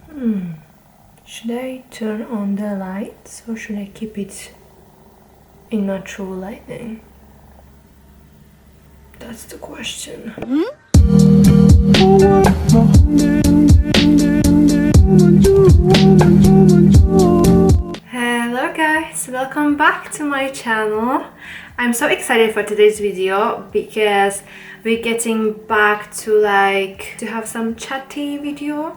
Should I turn on the lights or should I keep it in natural lighting? That's the question. Hello guys, welcome back to my channel. I'm so excited for today's video because we're getting back to have some chatty video.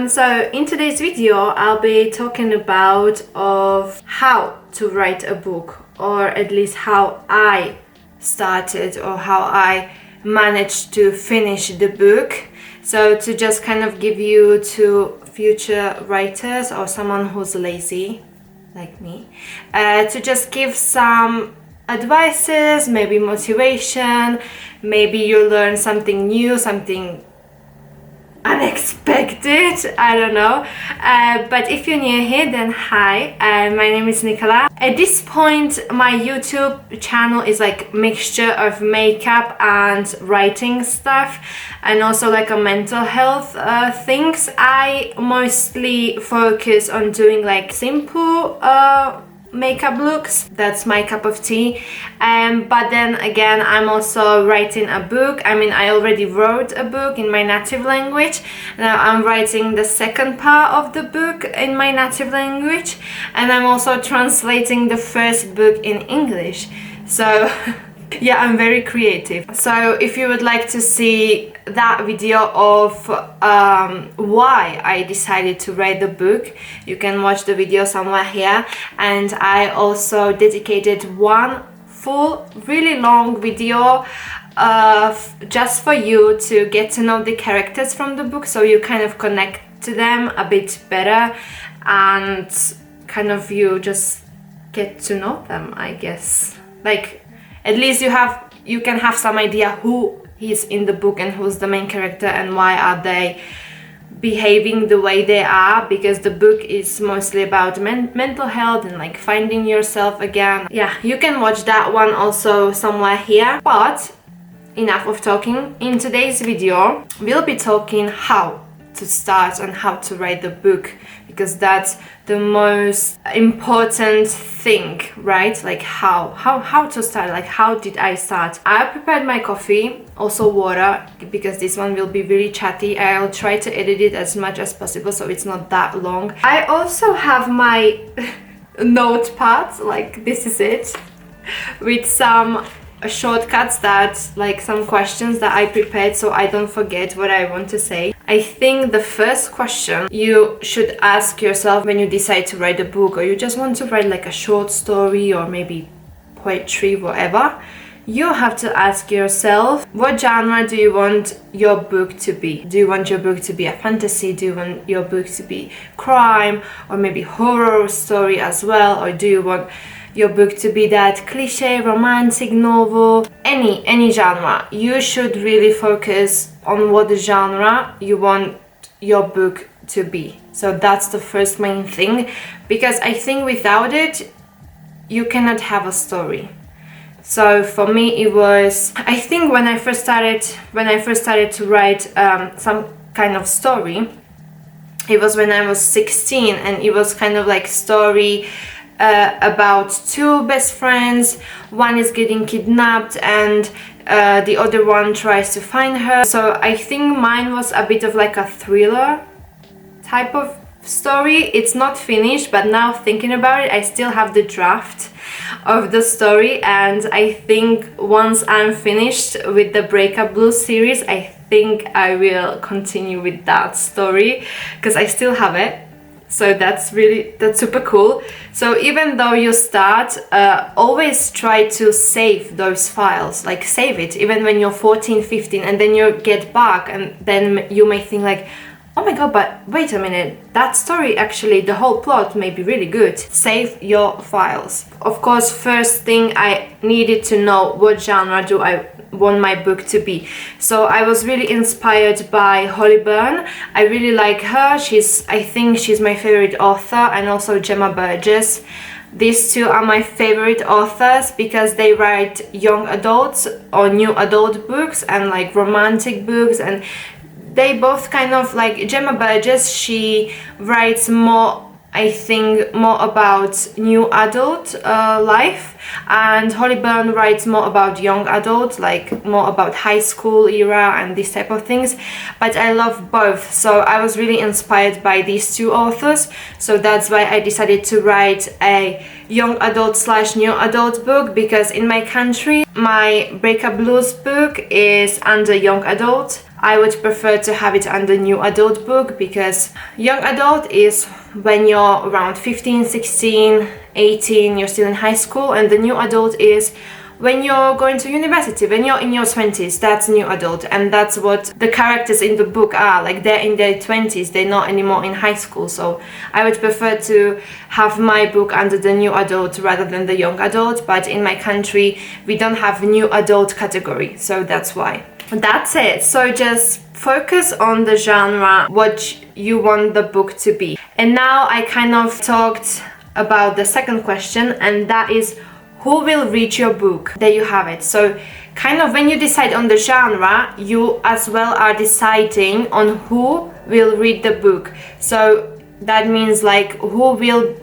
So in today's video I'll be talking about of how to write a book, or at least how I started or how I managed to finish the book. So to just kind of give you to future writers or someone who's lazy like me, to just give some advices, maybe motivation, maybe you learn something new, something unexpected, I don't know. But if you're new here, then hi, my name is Nykolla. At this point my YouTube channel is like mixture of makeup and writing stuff, and also like a mental health things. I mostly focus on doing like simple makeup looks. That's my cup of tea. But then again, I'm also writing a book. I mean, I already wrote a book in my native language. Now I'm writing the second part of the book in my native language, and I'm also translating the first book in English. So yeah, I'm very creative. So if you would like to see that video of why I decided to write the book, you can watch the video somewhere here. And I also dedicated one full really long video just for you to get to know the characters from the book, so you kind of connect to them a bit better and kind of you just get to know them, I guess. Like, at least you can have some idea who is in the book and who's the main character and why are they behaving the way they are, because the book is mostly about mental health and like finding yourself again. Yeah, you can watch that one also somewhere here. But enough of talking. In today's video we'll be talking how to start and how to write the book, because that's the most important thing, right? Like how to start, like how did I start. I prepared my coffee, also water, because this one will be really chatty. I'll try to edit it as much as possible so it's not that long. I also have my notepad, like this is it, with some shortcuts, that like some questions that I prepared so I don't forget what I want to say. I think the first question you should ask yourself when you decide to write a book, or you just want to write like a short story or maybe poetry, whatever, you have to ask yourself, what genre do you want your book to be? Do you want your book to be a fantasy? Do you want your book to be crime or maybe horror story as well? Or do you want your book to be that cliche romantic novel? Any genre. You should really focus on what genre you want your book to be. So that's the first main thing, because I think without it you cannot have a story. So for me it was, I think when I first started to write some kind of story, it was when I was 16, and it was kind of like story about two best friends. One is getting kidnapped and the other one tries to find her. So I think mine was a bit of like a thriller type of story. It's not finished, but now thinking about it, I still have the draft of the story, and I think once I'm finished with the Breakup Blues series, I think I will continue with that story because I still have it. So that's super cool. So even though you start, always try to save those files, like save it even when you're 14, 15, and then you get back and then you may think like, oh my god, but wait a minute, that story actually, the whole plot may be really good. Save your files. Of course, first thing I needed to know what genre do I want my book to be. So I was really inspired by Holly Byrne. I really like her. I think she's my favorite author, and also Gemma Burgess. These two are my favorite authors because they write young adults or new adult books and like romantic books, and they both kind of like Gemma Burgess, she writes more, I think, more about new adult life, and Holly Byrne writes more about young adult, like more about high school era and these type of things. But I love both, so I was really inspired by these two authors, so that's why I decided to write a young adult / new adult book, because in my country my Breakup Blues book is under young adult. I would prefer to have it under new adult book, because young adult is when you're around 15, 16, 18, you're still in high school, and the new adult is when you're going to university, when you're in your 20s. That's new adult, and that's what the characters in the book are, like they're in their 20s, they're not anymore in high school. So I would prefer to have my book under the new adult rather than the young adult, but in my country we don't have new adult category, so that's why. That's it. So just focus on the genre, what you want the book to be. And now I kind of talked about the second question, and that is, who will read your book? There you have it. So kind of when you decide on the genre, you as well are deciding on who will read the book. So that means like who will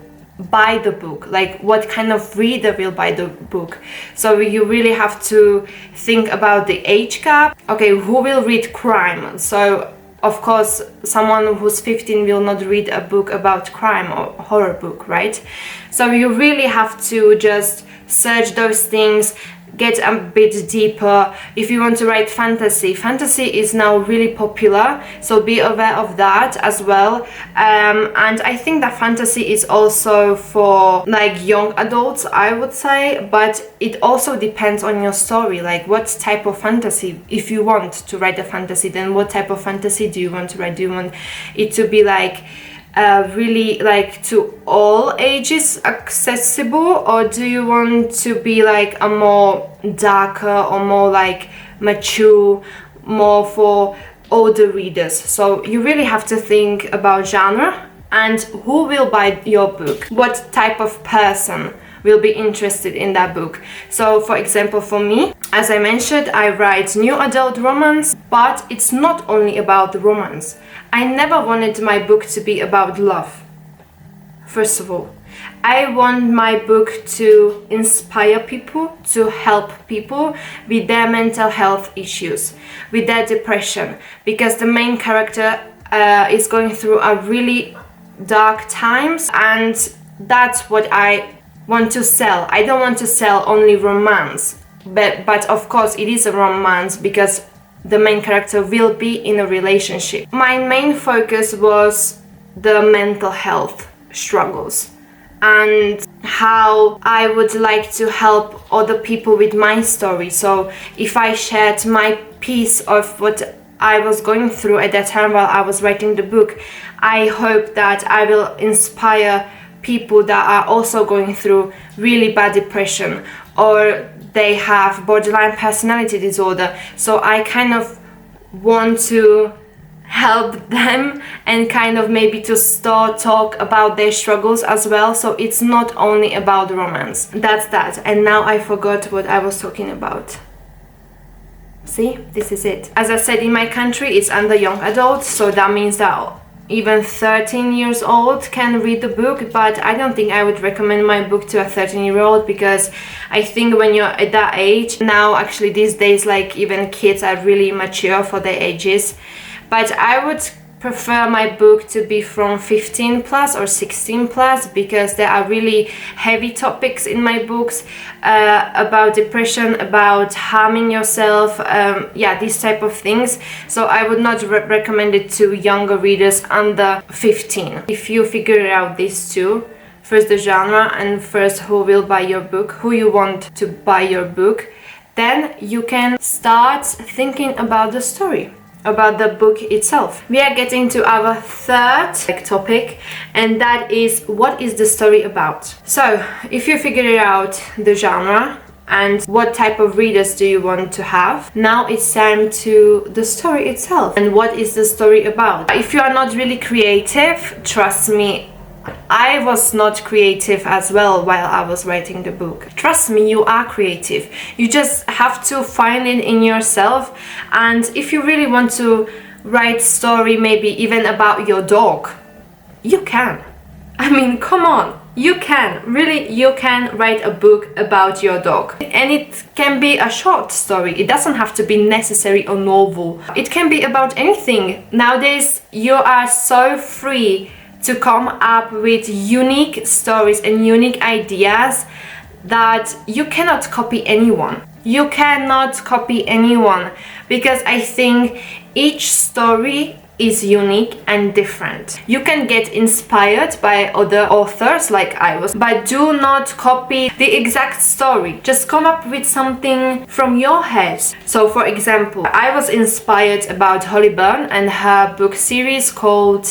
buy the book, like what kind of reader will buy the book. So you really have to think about the age gap. Okay, who will read crime? So of course someone who's 15 will not read a book about crime or horror book, right? So you really have to just search those things, get a bit deeper. If you want to write fantasy, fantasy is now really popular, so be aware of that as well. And I think that fantasy is also for like young adults, I would say, but it also depends on your story, like what type of fantasy. If you want to write a fantasy, then what type of fantasy do you want to write? Do you want it to be like really like to all ages accessible, or do you want to be like a more darker or more like mature, more for older readers? So you really have to think about genre and who will buy your book, what type of person will be interested in that book. So for example, for me, as I mentioned, I write new adult romance, but it's not only about romance. I never wanted my book to be about love. First of all, I want my book to inspire people, to help people with their mental health issues, with their depression, because the main character is going through a really dark times, and that's what I want to sell. I don't want to sell only romance, but of course it is a romance because the main character will be in a relationship. My main focus was the mental health struggles and how I would like to help other people with my story. So if I shared my piece of what I was going through at that time while I was writing the book, I hope that I will inspire people that are also going through really bad depression, or they have borderline personality disorder. So I kind of want to help them and kind of maybe to start talk about their struggles as well. So it's not only about romance. That's that. And now I forgot what I was talking about. See, this is it. As I said, in my country it's under young adult, so that means that even 13 years old can read the book, but I don't think I would recommend my book to a 13-year-old, because I think when you're at that age, now actually these days, like even kids are really mature for their ages, but I would prefer my book to be from 15 plus or 16 plus, because there are really heavy topics in my books about depression, about harming yourself, these type of things. So I would not recommend it to younger readers under 15. If you figure out these two, first the genre and first who will buy your book, who you want to buy your book, then you can start thinking about the story, about the book itself. We are getting to our third topic, and that is, what is the story about? So if you figure out the genre and what type of readers do you want to have, now it's time to the story itself. And what is the story about? If you are not really creative, trust me, I was not creative as well while I was writing the book. Trust me, you are creative. You just have to find it in yourself, and if you really want to write story maybe even about your dog. You can. I mean, come on. You can, really, you can write a book about your dog. And it can be a short story. It doesn't have to be necessary or novel. It can be about anything. Nowadays, you are so free to come up with unique stories and unique ideas that you cannot copy anyone. You cannot copy anyone, because I think each story is unique and different. You can get inspired by other authors like I was, but do not copy the exact story. Just come up with something from your head. So for example, I was inspired about Holly Byrne and her book series called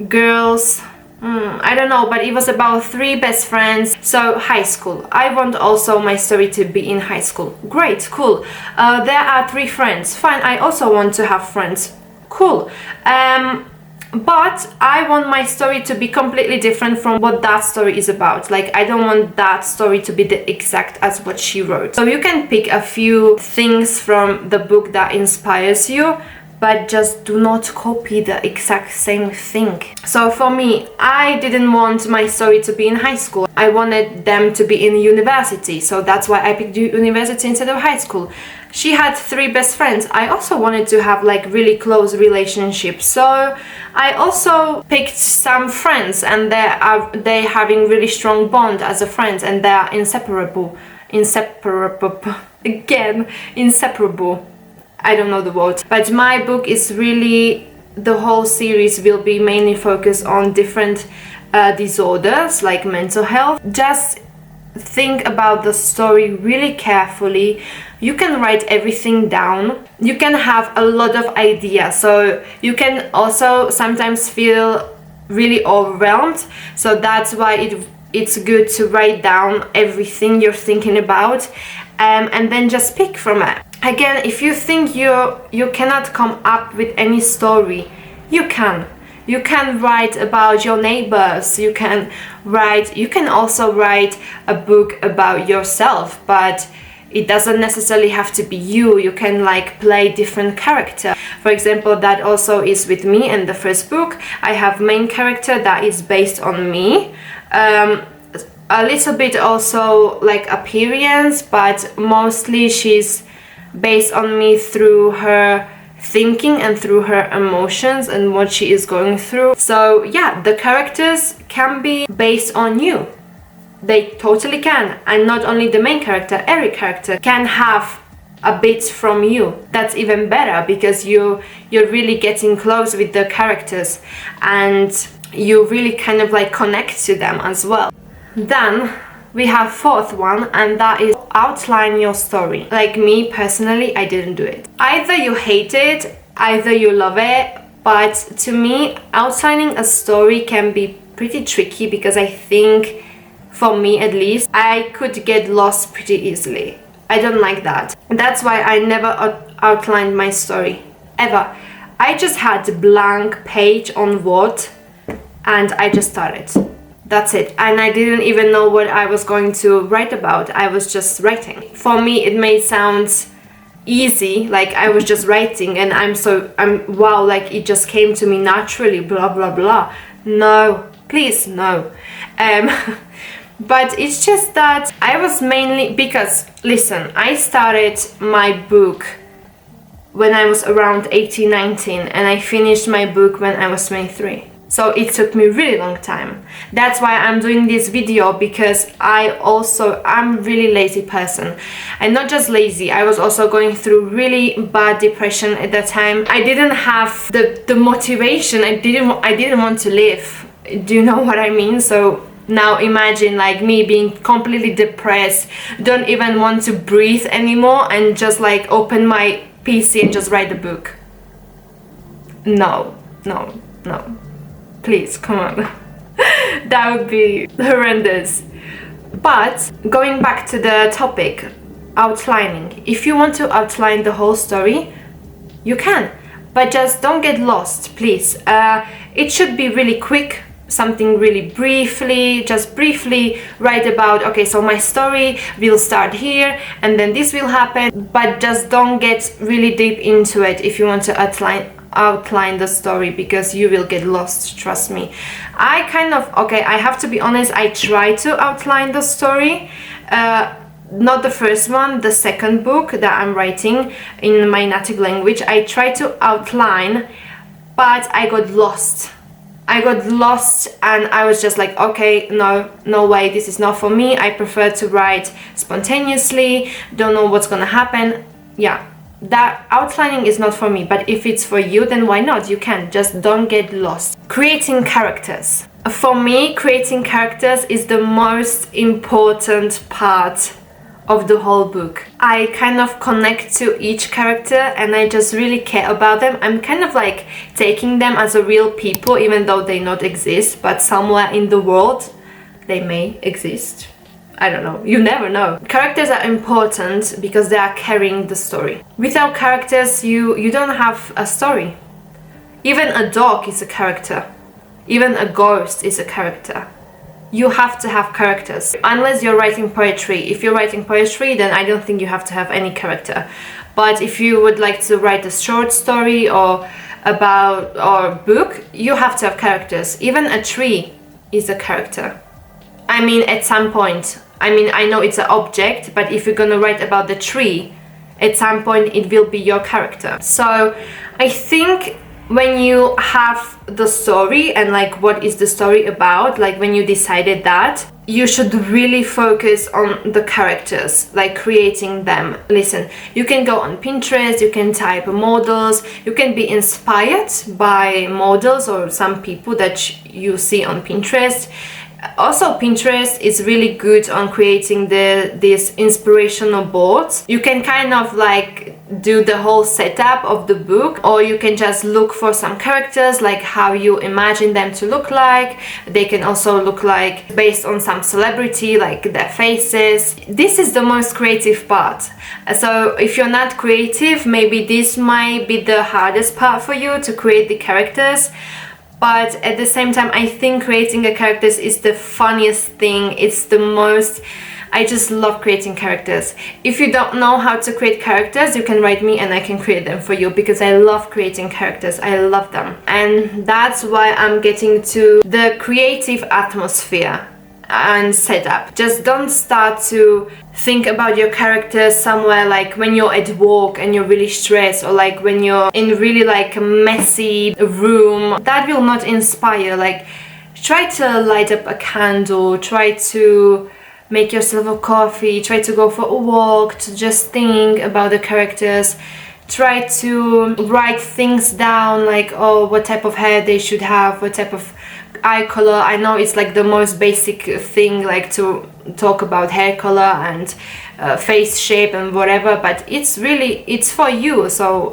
Girls, I don't know, but it was about 3 best friends. So high school. I want also my story to be in high school. Great, cool. There are 3 friends. Fine, I also want to have friends. Cool. But I want my story to be completely different from what that story is about. Like, I don't want that story to be the exact as what she wrote. So you can pick a few things from the book that inspires you, but just do not copy the exact same thing. So for me, I didn't want my story to be in high school. I wanted them to be in university, so that's why I picked university instead of high school. She had 3 best friends. I also wanted to have like really close relationships, so I also picked some friends, and they having really strong bond as a friends, and they are inseparable. I don't know the word. But my book is really, the whole series will be mainly focused on different disorders like mental health. Just think about the story really carefully. You can write everything down. You can have a lot of ideas, so you can also sometimes feel really overwhelmed. So that's why it's good to write down everything you're thinking about, and then just pick from it. Again, if you think you cannot come up with any story, you can. You can write about your neighbors. You can also write a book about yourself, but it doesn't necessarily have to be you. You can like play different character. For example, that also is with me in the first book. I have main character that is based on me. A little bit also like appearance, but mostly she's based on me through her thinking and through her emotions and what she is going through. So yeah, the characters can be based on you. They totally can. And not only the main character, every character can have a bit from you. That's even better, because you're really getting close with the characters and you really kind of like connect to them as well. Then we have 4th one, and that is outline your story. Like me personally, I didn't do it. Either you hate it, either you love it, but to me, outlining a story can be pretty tricky, because I think, for me at least, I could get lost pretty easily. I don't like that. That's why I never outlined my story, ever. I just had a blank page on Word and I just started. That's it. And I didn't even know what I was going to write about. I was just writing. For me, it may sound easy, like I was just writing and I'm wow, like it just came to me naturally, blah blah blah. No, please, no. But it's just that I was mainly, because listen, I started my book when I was around 18, 19, and I finished my book when I was 23. So it took me really long time. That's why I'm doing this video, because I'm really lazy person. And not just lazy, I was also going through really bad depression at that time. I didn't have the motivation. I didn't want to live. Do you know what I mean? So now imagine like me being completely depressed, don't even want to breathe anymore, and just like open my PC and just write the book. No. Please, come on. That would be horrendous. But going back to the topic, outlining. If you want to outline the whole story, you can. But just don't get lost, please. It should be really quick, something really briefly, just briefly write about, okay, so my story will start here and then this will happen, but just don't get really deep into it if you want to outline the story, because you will get lost, trust me. I have to be honest, I try to outline the story, not the first one, the second book that I'm writing in my native language. I try to outline, but I got lost and I was just like, okay, no way, this is not for me. I prefer to write spontaneously, don't know what's gonna happen. Yeah, that outlining is not for me, but if it's for you, then why not? You can, just don't get lost. Creating characters. For me, creating characters is the most important part of the whole book. I kind of connect to each character and I just really care about them. I'm kind of like taking them as a real people, even though they not exist, but somewhere in the world they may exist. I don't know, you never know. Characters are important because they are carrying the story. Without characters, you don't have a story. Even a dog is a character. Even a ghost is a character. You have to have characters, unless you're writing poetry. If you're writing poetry, then I don't think you have to have any character. But if you would like to write a short story or book, you have to have characters. Even a tree is a character. I mean, at some point. I mean, I know it's an object, but if you're gonna write about the tree, at some point it will be your character. So I think when you have the story and like what is the story about, like when you decided that, you should really focus on the characters, like creating them. Listen, you can go on Pinterest, you can type models, you can be inspired by models or some people that you see on Pinterest. Also, Pinterest is really good on creating these inspirational boards. You can kind of like do the whole setup of the book, or you can just look for some characters, like how you imagine them to look like. They can also look like based on some celebrity, like their faces. This is the most creative part. So if you're not creative, maybe this might be the hardest part for you, to create the characters. But at the same time, I think creating a characters is the funniest thing. It's the most... I just love creating characters. If you don't know how to create characters, you can write me and I can create them for you, because I love creating characters. I love them. And that's why I'm getting to the creative atmosphere and setup. Just don't start to think about your characters somewhere like when you're at work and you're really stressed, or like when you're in really like a messy room. That will not inspire. Like, try to light up a candle, try to make yourself a coffee, try to go for a walk, to just think about the characters. Try to write things down, like, oh, what type of hair they should have, what type of eye color. I know it's like the most basic thing, like to talk about hair color and face shape and whatever, but it's for you, so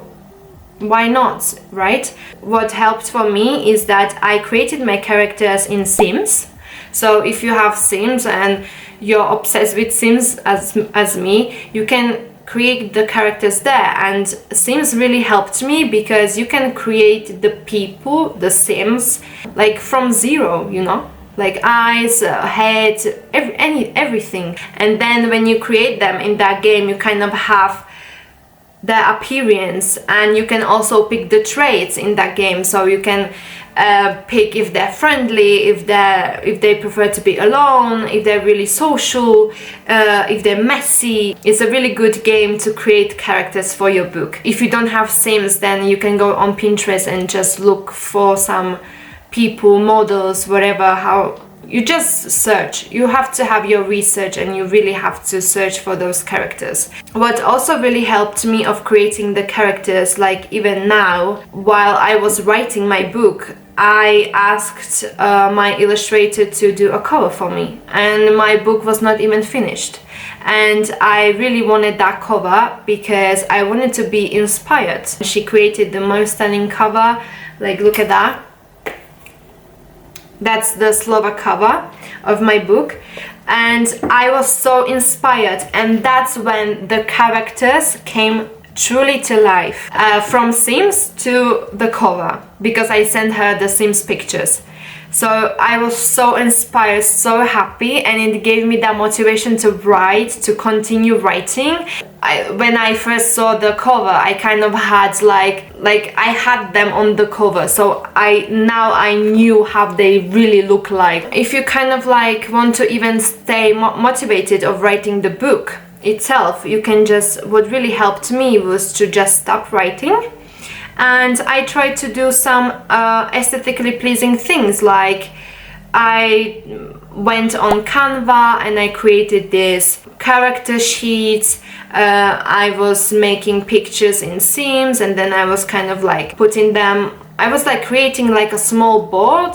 why not, right? What helped for me is that I created my characters in Sims. So if you have Sims and you're obsessed with Sims as me, you can create the characters there. And Sims really helped me because you can create the people, the Sims, like from zero, you know, like eyes, head, everything. And then when you create them in that game, you kind of have their appearance, and you can also pick the traits in that game. So you can pick if they're friendly, if they prefer to be alone, if they're really social, if they're messy. It's a really good game to create characters for your book. If you don't have Sims, then you can go on Pinterest and just look for some people, models, whatever. How you just search. You have to have your research, and you really have to search for those characters. What also really helped me of creating the characters, like even now, while I was writing my book, I asked my illustrator to do a cover for me, and my book was not even finished. And I really wanted that cover because I wanted to be inspired. She created the most stunning cover. Like, look at that. That's the Slovak cover of my book, and I was so inspired, and that's when the characters came truly to life. From Sims to the cover, because I sent her the Sims pictures. So I was so inspired, so happy, and it gave me that motivation to write, to continue writing. When I first saw the cover, I kind of had like I had them on the cover, so I knew how they really look like. If you kind of like want to even stay motivated of writing the book itself, you can just, what really helped me was to just stop writing. And I tried to do some aesthetically pleasing things, like I went on Canva and I created this character sheets. I was making pictures in Sims, and then I was kind of like putting them, I was like creating like a small board,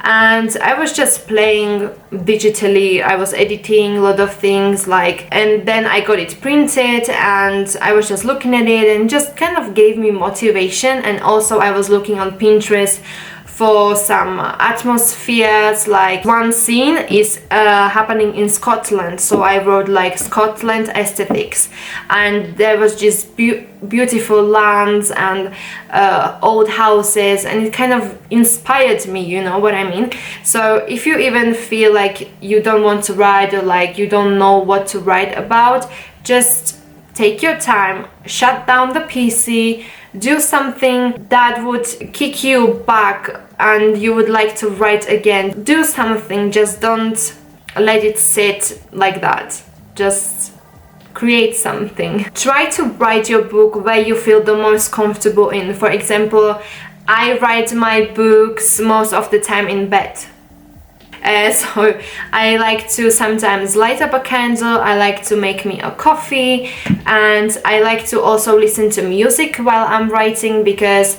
and I was just playing digitally. I was editing a lot of things, like, and then I got it printed and I was just looking at it, and just kind of gave me motivation. And also I was looking on Pinterest for some atmospheres, like one scene is happening in Scotland, so I wrote like Scotland aesthetics, and there was just beautiful lands and old houses, and it kind of inspired me, you know what I mean? So if you even feel like you don't want to write, or like you don't know what to write about, just take your time, shut down the PC, do something that would kick you back and you would like to write again. Do something, just don't let it sit like that. Just create something. Try to write your book where you feel the most comfortable in. For example, I write my books most of the time in bed. So I like to sometimes light up a candle, I like to make me a coffee, and I like to also listen to music while I'm writing, because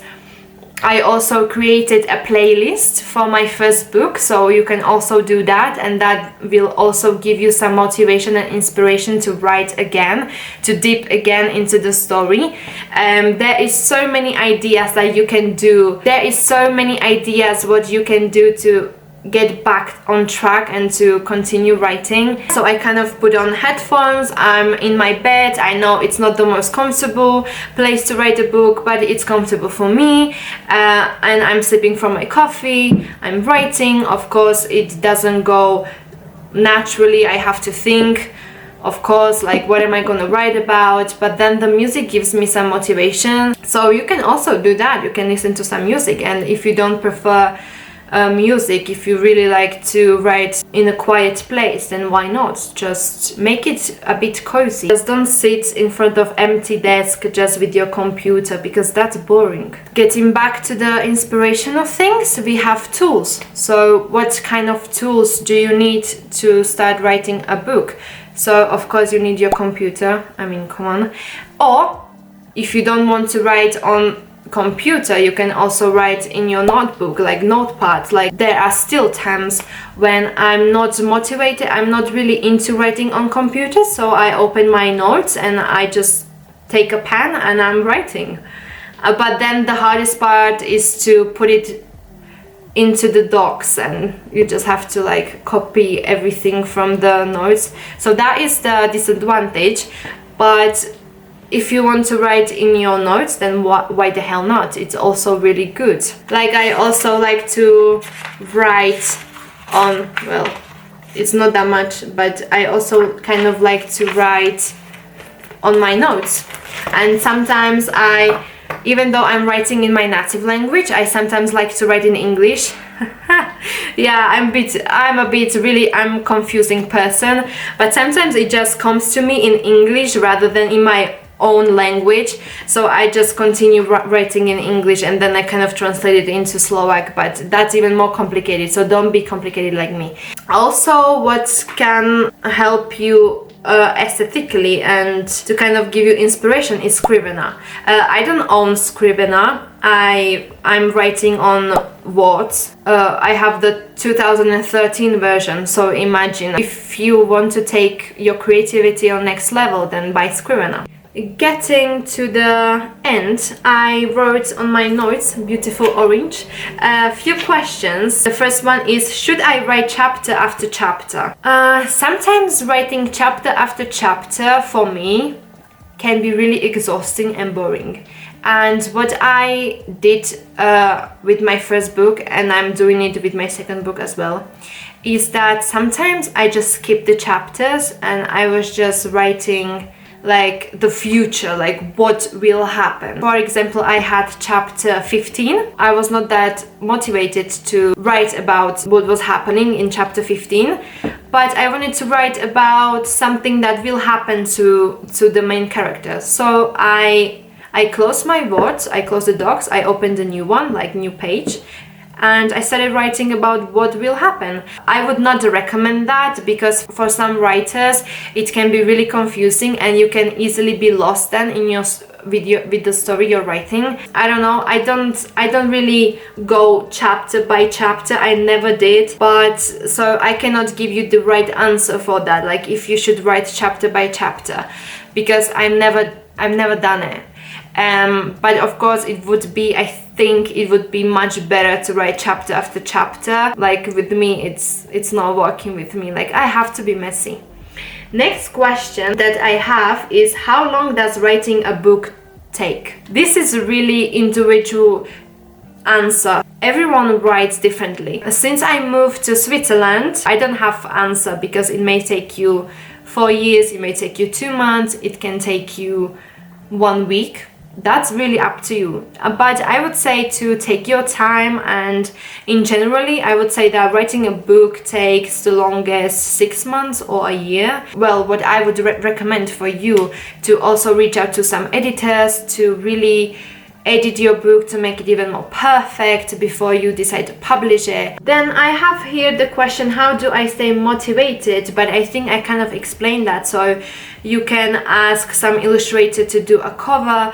I also created a playlist for my first book, so you can also do that, and that will also give you some motivation and inspiration to write again, to dip again into the story. There is so many ideas that you can do. There is so many ideas what you can do to get back on track and to continue writing. So I kind of put on headphones, I'm in my bed, I know it's not the most comfortable place to write a book, but it's comfortable for me, and I'm sipping from my coffee, I'm writing. Of course it doesn't go naturally, I have to think, of course, like what am I gonna write about, but then the music gives me some motivation. So you can also do that, you can listen to some music. And if you don't prefer music, if you really like to write in a quiet place, then why not? Just make it a bit cozy. Just don't sit in front of empty desk just with your computer, because that's boring. Getting back to the inspiration of things, we have tools. So what kind of tools do you need to start writing a book? So of course you need your computer, I mean, come on. Or if you don't want to write on computer, you can also write in your notebook, like notepads. Like there are still times when I'm not motivated, I'm not really into writing on computer, so I open my notes and I just take a pen and I'm writing. But then the hardest part is to put it into the docs, and you just have to like copy everything from the notes. So that is the disadvantage. But if you want to write in your notes, then why the hell not? It's also really good. Like I also like to write on, well, it's not that much, but I also kind of like to write on my notes. And sometimes even though I'm writing in my native language, I sometimes like to write in English. Yeah, I'm a confusing person, but sometimes it just comes to me in English rather than in my own language, so I just continue writing in English, and then I kind of translate it into Slovak, but that's even more complicated, so don't be complicated like me. Also, what can help you aesthetically and to kind of give you inspiration is Scrivener. I don't own Scrivener. I'm writing on Words. I have the 2013 version, so imagine if you want to take your creativity on next level, then buy Scrivener. Getting to the end, I wrote on my notes, beautiful orange, a few questions. The first one is, should I write chapter after chapter? Sometimes writing chapter after chapter for me can be really exhausting and boring. And what I did with my first book, and I'm doing it with my second book as well, is that sometimes I just skip the chapters and I was just writing like the future, like what will happen. For example, I had chapter 15. I was not that motivated to write about what was happening in chapter 15, but I wanted to write about something that will happen to the main character. So I closed my words, I closed the docs, I opened a new one, like new page, and I started writing about what will happen. I would not recommend that because for some writers it can be really confusing and you can easily be lost then in your video with the story you're writing. I don't know, I don't really go chapter by chapter, I never did, but so I cannot give you the right answer for that, like if you should write chapter by chapter, because I've never done it. But of course it would be, I think it would be much better to write chapter after chapter. Like with me, it's not working with me, like I have to be messy. Next question that I have is, how long does writing a book take? This is a really individual answer. Everyone writes differently. Since I moved to Switzerland, I don't have answer because it may take you 4 years, it may take you 2 months, it can take you 1 week. That's really up to you, but I would say to take your time, and in generally I would say that writing a book takes the longest 6 months or a year. Well, what I would recommend for you to also reach out to some editors to really edit your book to make it even more perfect before you decide to publish it. Then I have here the question, how do I stay motivated? But I think I kind of explained that, so you can ask some illustrator to do a cover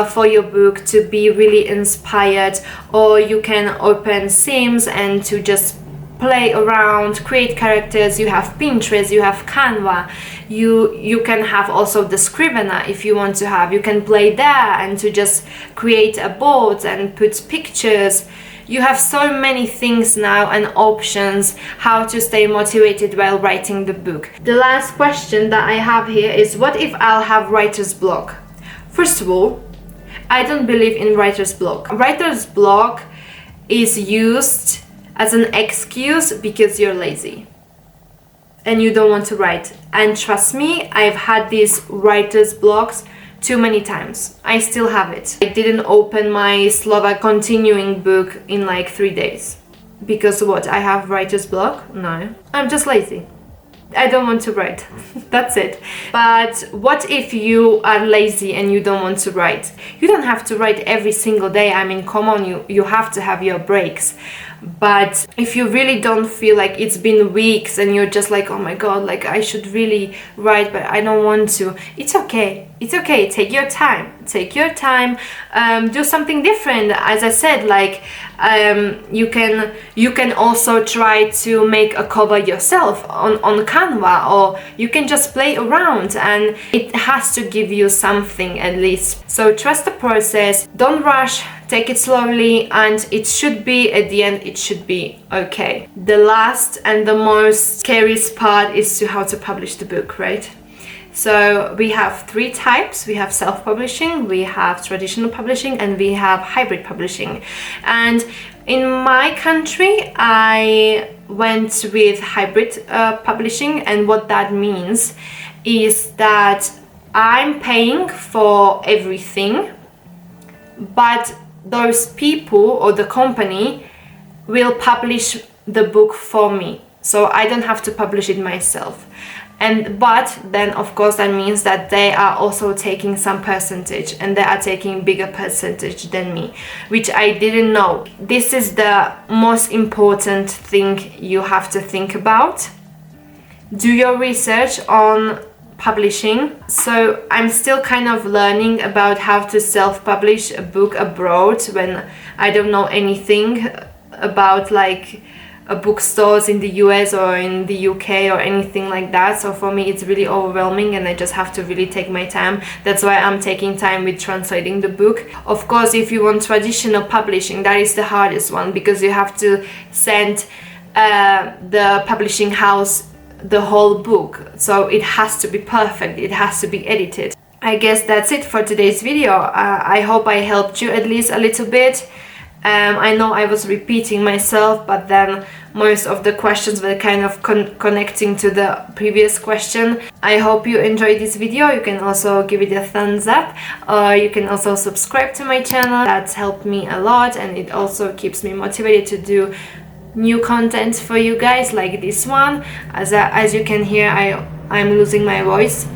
for your book to be really inspired, or you can open Sims and to just play around, create characters. You have Pinterest, you have Canva, you can have also the Scrivener if you want to have. You can play there and to just create a board and put pictures. You have so many things now and options how to stay motivated while writing the book. The last question that I have here is, what if I'll have writer's block? First of all, I don't believe in writer's block. Writer's block is used as an excuse because you're lazy and you don't want to write. And trust me, I've had these writer's blocks too many times. I still have it. I didn't open my Slovak continuing book in like 3 days. Because what? I have writer's block? No. I'm just lazy. I don't want to write. That's it. But what if you are lazy and you don't want to write? You don't have to write every single day. I mean, come on, you have to have your breaks. But if you really don't feel like it's been weeks and you're just like, oh my god, like I should really write but I don't want to, it's okay. It's okay. Take your time. Take your time. Do something different. As I said, like you can also try to make a cover yourself on Canva, or you can just play around, and it has to give you something at least. So trust the process. Don't rush. Take it slowly, and it should be, at the end, it should be okay. The last and the most scariest part is to how to publish the book, right? So we have 3 types. We have self-publishing, we have traditional publishing, and we have hybrid publishing. And in my country, I went with hybrid publishing, and what that means is that I'm paying for everything, but those people or the company will publish the book for me, so I don't have to publish it myself. But then of course that means that they are also taking some percentage, and they are taking bigger percentage than me, which I didn't know. This is the most important thing you have to think about. Do your research on publishing. So I'm still kind of learning about how to self-publish a book abroad when I don't know anything about like bookstores in the US or in the UK or anything like that. So for me it's really overwhelming, and I just have to really take my time. That's why I'm taking time with translating the book. Of course, if you want traditional publishing, that is the hardest one, because you have to send the publishing house the whole book, so it has to be perfect, it has to be edited. I guess that's it for today's video. I hope I helped you at least a little bit. I know I was repeating myself, but then most of the questions were kind of connecting to the previous question. I hope you enjoyed this video. You can also give it a thumbs up, or you can also subscribe to my channel. That's helped me a lot, and it also keeps me motivated to do new content for you guys like this one. As you can hear, I'm losing my voice.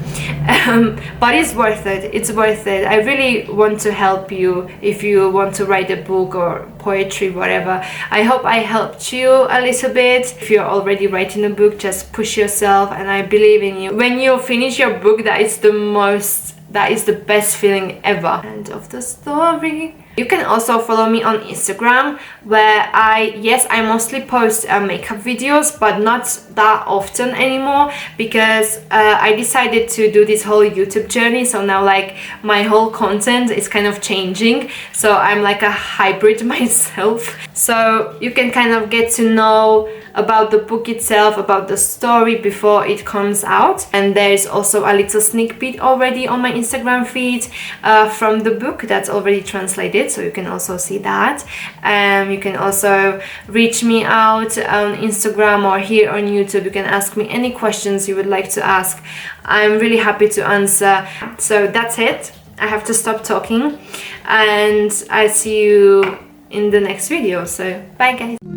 But it's worth it. It's worth it. I really want to help you if you want to write a book or poetry, whatever. I hope I helped you a little bit. If you're already writing a book, just push yourself, and I believe in you. When you finish your book, that is the best feeling ever. End of the story. You can also follow me on Instagram, where I mostly post makeup videos, but not that often anymore, because I decided to do this whole YouTube journey. So now like my whole content is kind of changing, so I'm like a hybrid myself. So you can kind of get to know about the book itself, about the story before it comes out. And there's also a little sneak peek already on my Instagram feed from the book that's already translated, so you can also see that. You can also reach me out on Instagram or here on YouTube. You can ask me any questions you would like to ask. I'm really happy to answer. So that's it. I have to stop talking, and I see you in the next video. So bye guys.